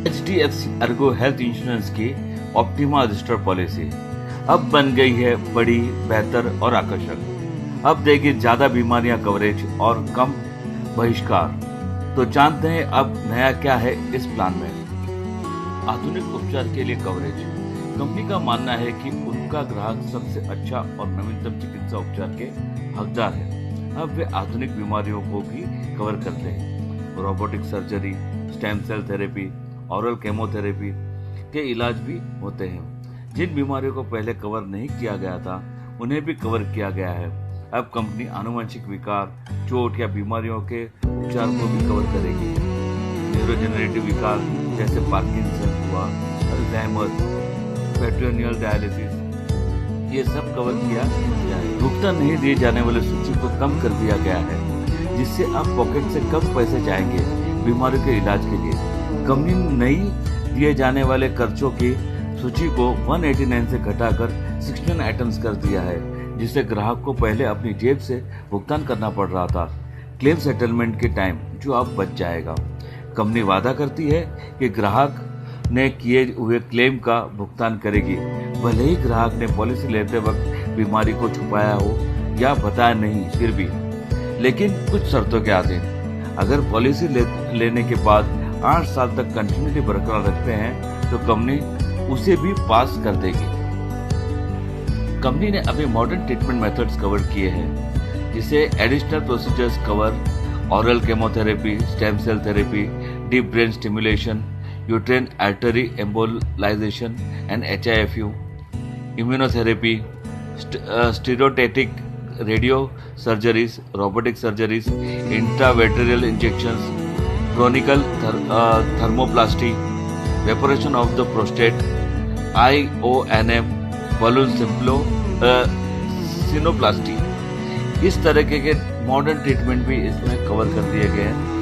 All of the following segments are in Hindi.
HDFC अर्गो हेल्थ इंश्योरेंस की ऑप्टिमा रजिस्टर पॉलिसी अब बन गई है बड़ी, बेहतर और आकर्षक। अब देगी ज्यादा बीमारियां कवरेज और कम बहिष्कार। तो जानते हैं अब नया क्या है इस प्लान में। आधुनिक उपचार के लिए कवरेज। कंपनी का मानना है कि उनका ग्राहक सबसे अच्छा और नवीनतम चिकित्सा उपचार के हकदार है। अब वे आधुनिक बीमारियों को भी कवर करते हैं। Robotic surgery, stem cell therapy, oral chemotherapy के इलाज भी होते हैं। जिन बीमारियों को पहले कवर नहीं किया गया था उन्हें भी कवर किया गया है। अब कंपनी आनुवंशिक विकार, चोट या बीमारियों के उपचार को भी कवर करेगी। न्यूरोजेनरेटिव विकार जैसे पार्किंसन हुआ, अल्जाइमर, पेरिटोनियल डायलिसिस, ये सब कवर किया जाए। भुगतान नहीं दिए जाने वाले सूची को कम कर दिया गया है, जिससे आप पॉकेट से कम पैसे जाएंगे बीमारियों के इलाज के लिए। कंपनी ने नई दिए जाने वाले खर्चों की सूची को 189 से घटाकर 16 आइटम्स कर दिया है, जिससे ग्राहक को पहले अपनी जेब से भुगतान करना पड़ रहा था। क्लेम सेटलमेंट के टाइम जो अब बच जाएगा। कंपनी वादा करती है कि ग्राहक ने किए हुए क्लेम का भुगतान करेगी, भले ही ग्राहक ने पॉलिसी लेते वक्त बीमारी को छुपाया हो या बताया नहीं, फिर भी। लेकिन कुछ शर्तों के अधीन। अगर पॉलिसी लेने के बाद 8 साल तक कंटिन्यूटी बरकरार रखते हैं तो कंपनी उसे भी पास कर देगी। कंपनी ने अभी मॉडर्न ट्रीटमेंट मेथड्स कवर किए हैं, जिसे additional procedures cover oral chemotherapy, stem cell therapy, deep brain stimulation, uterine artery embolisation and HIFU, immunotherapy, stereotactic radio surgeries, robotic surgeries, intravitreal injections, bronchial thermoplasty, vaporisation of the prostate, IONM, balloon sinuplasty. इस तरह के मॉडर्न ट्रीटमेंट भी इसमें कवर कर दिए गए हैं।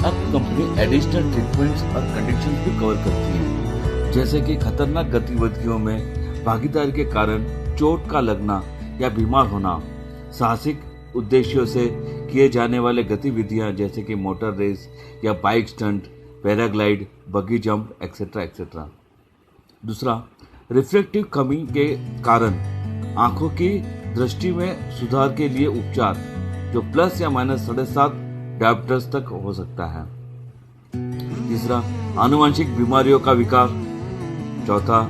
अब कंपनी एडिशनल ट्रीटमेंट्स और कंडीशंस भी कवर करती है, जैसे कि खतरनाक गतिविधियों में भागीदारी के कारण चोट का लगना या बीमार होना, साहसिक उद्देश्यों से किए जाने वाले गतिविधियां जैसे कि मोटर रेस या बाइक स्टंट, पैराग्लाइड, बगी जंप, एक्सेट्रा एक्सेट्रा। दूसरा, रिफ्लेक्टिव कमी के कारण आंखों की दृष्टि में सुधार के लिए उपचार, जो प्लस या माइनस 7.5 डायोप्टर्स तक हो सकता है। तीसरा, आनुवंशिक बीमारियों का विकार। चौथा,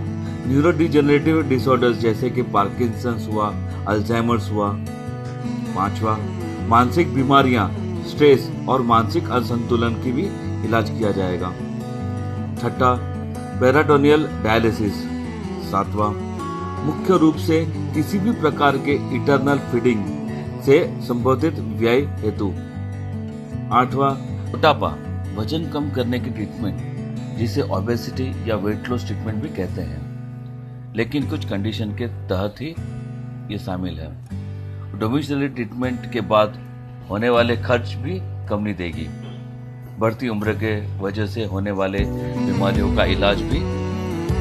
न्यूरोडिजेनरेटिव डिसऑर्डर्स जैसे कि पार्किंसंस हुआ, अल्जाइमर्स हुआ। पांचवा, मानसिक बीमारियां, स्ट्रेस और मानसिक असंतुलन की भी इलाज किया जाएगा। छठा, पेरिटोनियल डायलिसिस। सातवां, मुख्य रूप से किसी भी प्रकार के इंटरनल फीडिंग से संबंधित व्यय हेतु। आठवां, मोटापा, वजन कम करने की ट्रीटमेंट, जिसे ओबेसिटी या वेट लॉस ट्रीटमेंट भी कहते हैं, लेकिन कुछ कंडीशन के तहत ही ये शामिल है। डोमिसिलरी ट्रीटमेंट के बाद होने वाले खर्च भी कंपनी देगी। बढ़ती उम्र के वजह से होने वाले बीमारियों का इलाज भी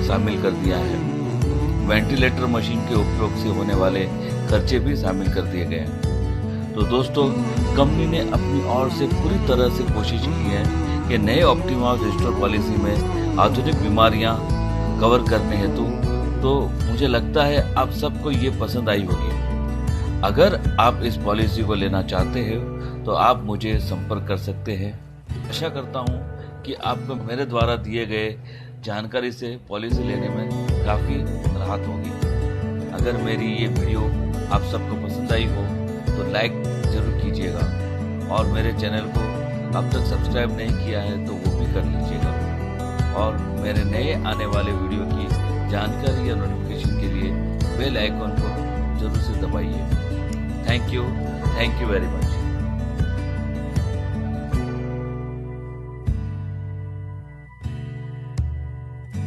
शामिल कर दिया है। वेंटिलेटर मशीन के उपयोग से होने वाले खर्चे भी शामिल कर दिए गए हैं। तो दोस्तों, कंपनी ने अपनी ओर से पूरी तरह से कोशिश की है कि नए ऑप्टिमा रजिस्टर पॉलिसी में आधुनिक बीमारियां कवर करने हेतु। तो मुझे लगता है आप सबको ये पसंद आई होगी। अगर आप इस पॉलिसी को लेना चाहते हैं तो आप मुझे संपर्क कर सकते हैं। आशा करता हूँ कि आपको मेरे द्वारा दिए गए जानकारी से पॉलिसी लेने में काफ़ी राहत होगी। अगर मेरी ये वीडियो आप सबको पसंद आई हो तो लाइक ज़रूर कीजिएगा, और मेरे चैनल को अब तक सब्सक्राइब नहीं किया है तो वो भी कर लीजिएगा, और मेरे नए आने वाले वीडियो की जानकारी या नोटिफिकेशन के लिए बेल आइकॉन को जरूर से दबाइए। Thank you very much.